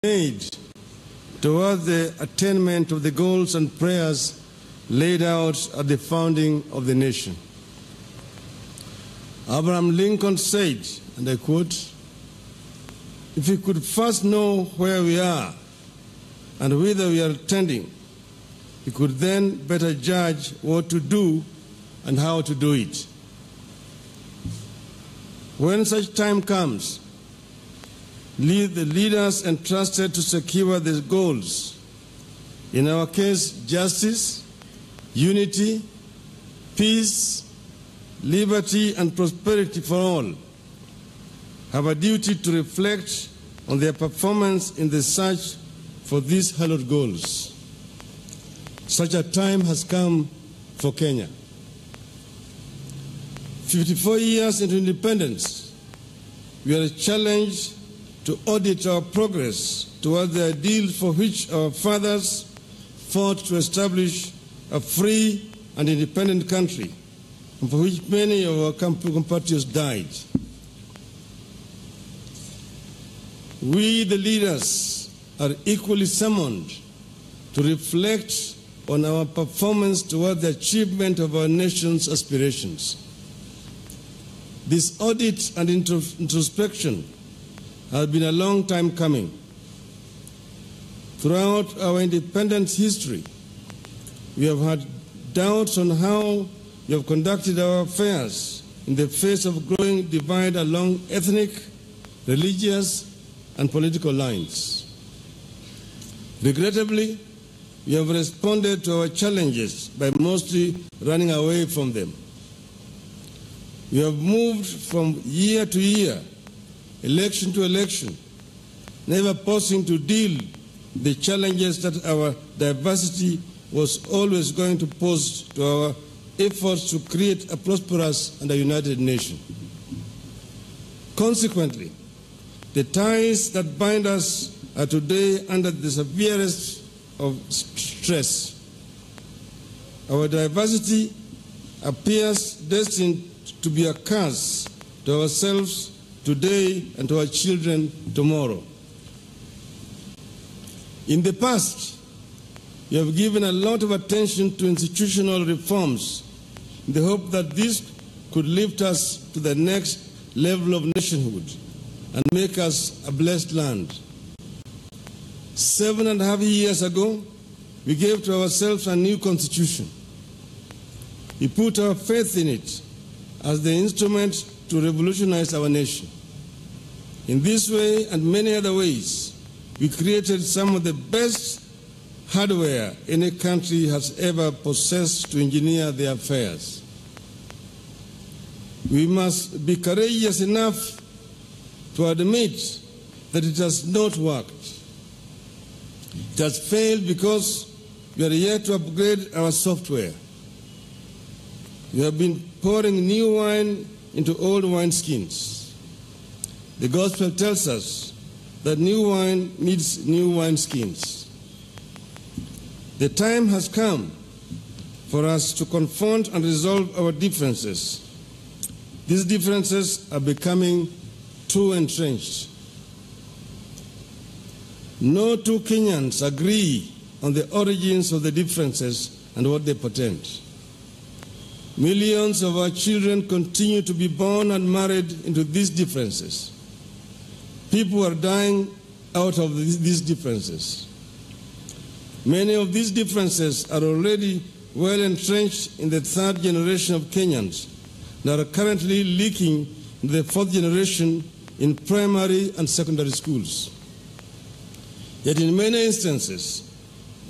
made towards the attainment of the goals and prayers laid out at the founding of the nation. Abraham Lincoln said, and I quote, "If we could first know where we are and whither we are tending, we could then better judge what to do and how to do it. When such time comes, the leaders entrusted to secure the goals, in our case, justice, unity, peace, liberty, and prosperity for all, have a duty to reflect on their performance in the search for these hallowed goals. Such a time has come for Kenya. 54 years into independence, we are challenged to audit our progress towards the ideals for which our fathers fought to establish a free and independent country, and for which many of our compatriots died. We, the leaders, are equally summoned to reflect on our performance toward the achievement of our nation's aspirations. This audit and introspection has been a long time coming. Throughout our independence history, we have had doubts on how we have conducted our affairs in the face of growing divide along ethnic, religious, and political lines. Regrettably, we have responded to our challenges by mostly running away from them. We have moved from year to year, election to election, never pausing to deal with the challenges that our diversity was always going to pose to our efforts to create a prosperous and a united nation. Consequently, the ties that bind us are today under the severest of stress. Our diversity appears destined to be a curse to ourselves today and to our children tomorrow. In the past, we have given a lot of attention to institutional reforms in the hope that this could lift us to the next level of nationhood and make us a blessed land. 7.5 years ago, we gave to ourselves a new constitution. We put our faith in it as the instrument to revolutionize our nation. In this way and many other ways, we created some of the best hardware any country has ever possessed to engineer their affairs. We must be courageous enough to admit that it has not worked. It has failed because we are yet to upgrade our software. We have been pouring new wine into old wineskins. The gospel tells us that new wine needs new wineskins. The time has come for us to confront and resolve our differences. These differences are becoming too entrenched. No two Kenyans agree on the origins of the differences and what they portend. Millions of our children continue to be born and married into these differences. People are dying out of these differences. Many of these differences are already well entrenched in the third generation of Kenyans that are currently leaking into the fourth generation in primary and secondary schools. Yet in many instances,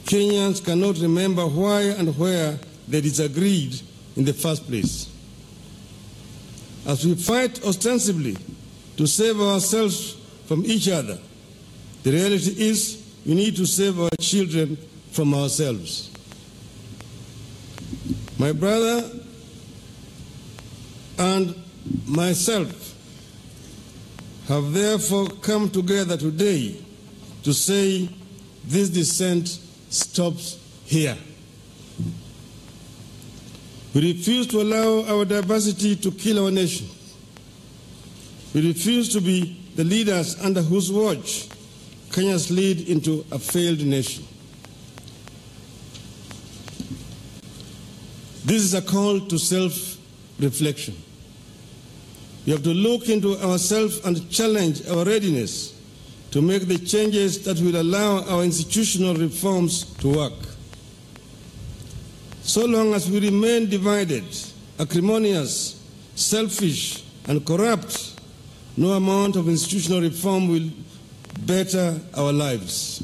Kenyans cannot remember why and where they disagreed in the first place. As we fight ostensibly to save ourselves from each other, the reality is we need to save our children from ourselves. My brother and myself have therefore come together today to say this descent stops here. We refuse to allow our diversity to kill our nation. We refuse to be the leaders under whose watch Kenya's lead into a failed nation. This is a call to self-reflection. We have to look into ourselves and challenge our readiness to make the changes that will allow our institutional reforms to work. So long as we remain divided, acrimonious, selfish, and corrupt, no amount of institutional reform will better our lives.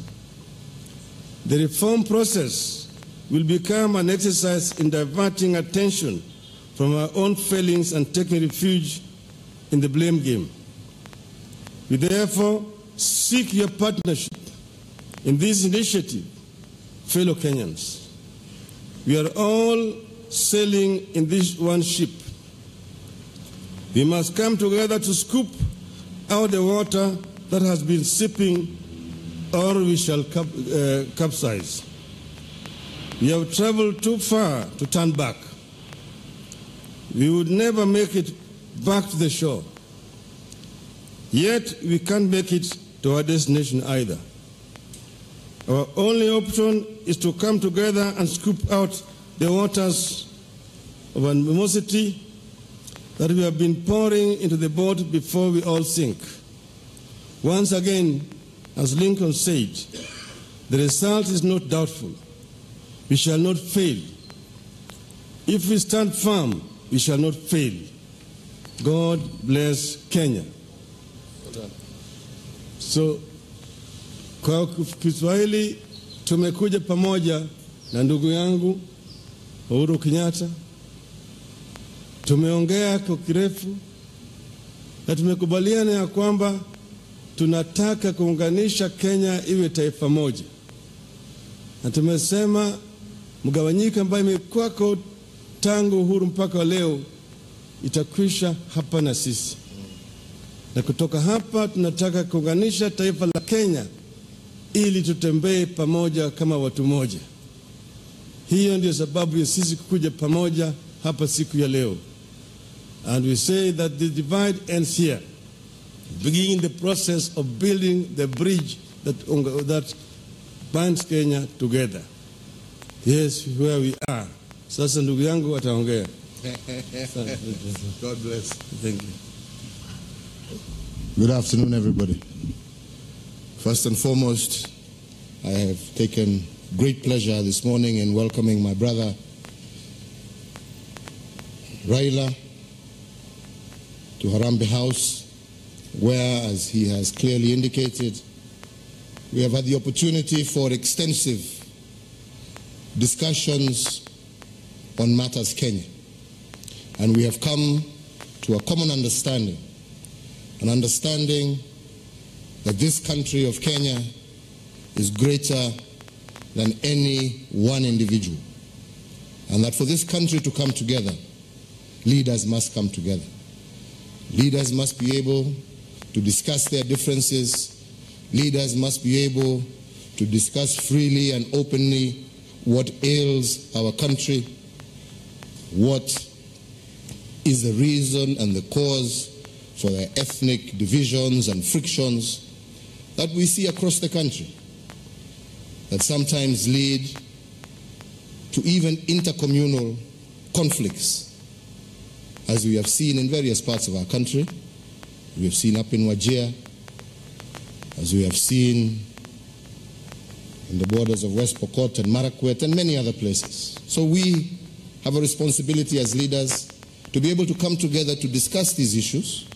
The reform process will become an exercise in diverting attention from our own failings and taking refuge in the blame game. We therefore seek your partnership in this initiative, fellow Kenyans. We are all sailing in this one ship. We must come together to scoop out the water that has been sipping, or we shall capsize. We have traveled too far to turn back. We would never make it back to the shore. Yet we can't make it to our destination either. Our only option is to come together and scoop out the waters of animosity that we have been pouring into the boat before we all sink. Once again, as Lincoln said, the result is not doubtful. We shall not fail. If we stand firm, we shall not fail. God bless Kenya. So, kwa Kiswahili tumekuja pamoja na ndugu yangu Uhuru Kenyatta. Tumeongea kwa kirefu na tumekubaliana ya kwamba tunataka kuunganisha Kenya iwe taifa moja. Na tumesema mgawanyiko ambayo imekuwako tangu uhuru mpaka leo itakwisha hapa na sisi. Na kutoka hapa tunataka kuunganisha taifa la Kenya ili tutembee pamoja kama watu moja. Hiyo ndio sababu ya sisi kukuja pamoja hapa siku ya leo. And we say that the divide ends here, beginning the process of building the bridge that binds Kenya together. Yes, where we are. Sasa ndugu yangu ataongea. God bless. Thank you. Good afternoon, everybody. First and foremost, I have taken great pleasure this morning in welcoming my brother, Raila, to Harambee House, where, as he has clearly indicated, we have had the opportunity for extensive discussions on matters Kenya. And we have come to a common understanding, an understanding that this country of Kenya is greater than any one individual. And that for this country to come together, leaders must come together. Leaders must be able to discuss their differences. Leaders must be able to discuss freely and openly what ails our country, what is the reason and the cause for the ethnic divisions and frictions that we see across the country, that sometimes lead to even intercommunal conflicts, as we have seen in various parts of our country. We have seen up in Wajir, as we have seen in the borders of West Pokot and Marakwet and many other places. So we have a responsibility as leaders to be able to come together to discuss these issues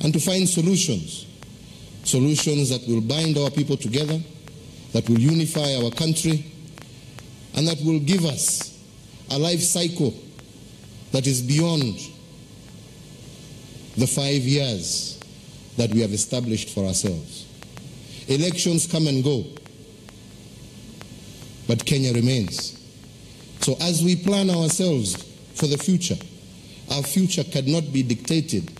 and to find solutions that will bind our people together, that will unify our country, and that will give us a life cycle that is beyond the 5 years that we have established for ourselves. Elections come and go, but Kenya remains. So as we plan ourselves for the future, our future cannot be dictated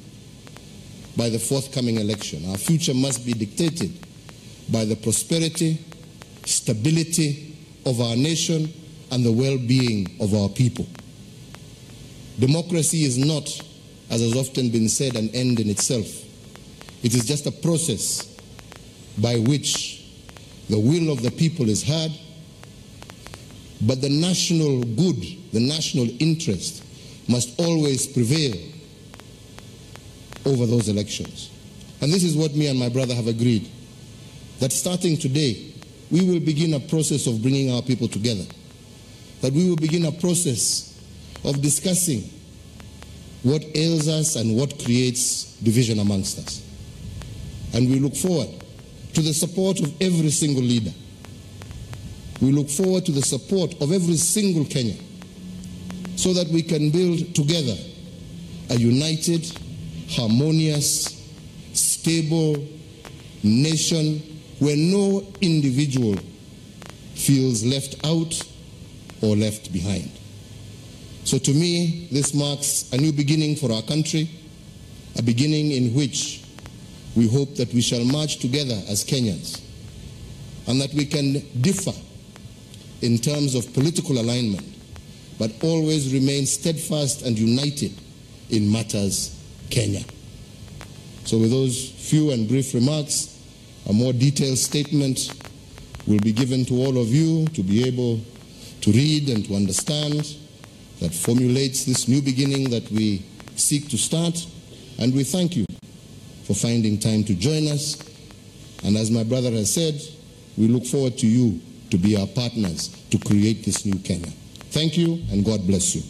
by the forthcoming election. Our future must be dictated by the prosperity, stability of our nation and the well-being of our people. Democracy is not, as has often been said, an end in itself. It is just a process by which the will of the people is heard, but the national good, the national interest must always prevail over those elections. And this is what me and my brother have agreed, that starting today, we will begin a process of bringing our people together, that we will begin a process of discussing what ails us and what creates division amongst us. And we look forward to the support of every single leader. We look forward to the support of every single Kenyan, so that we can build together a united, harmonious, stable nation where no individual feels left out or left behind. So to me, this marks a new beginning for our country, a beginning in which we hope that we shall march together as Kenyans, and that we can differ in terms of political alignment, but always remain steadfast and united in matters Kenya. So with those few and brief remarks, a more detailed statement will be given to all of you to be able to read and to understand, that formulates this new beginning that we seek to start. And we thank you for finding time to join us. And as my brother has said, we look forward to you to be our partners to create this new Kenya. Thank you, and God bless you.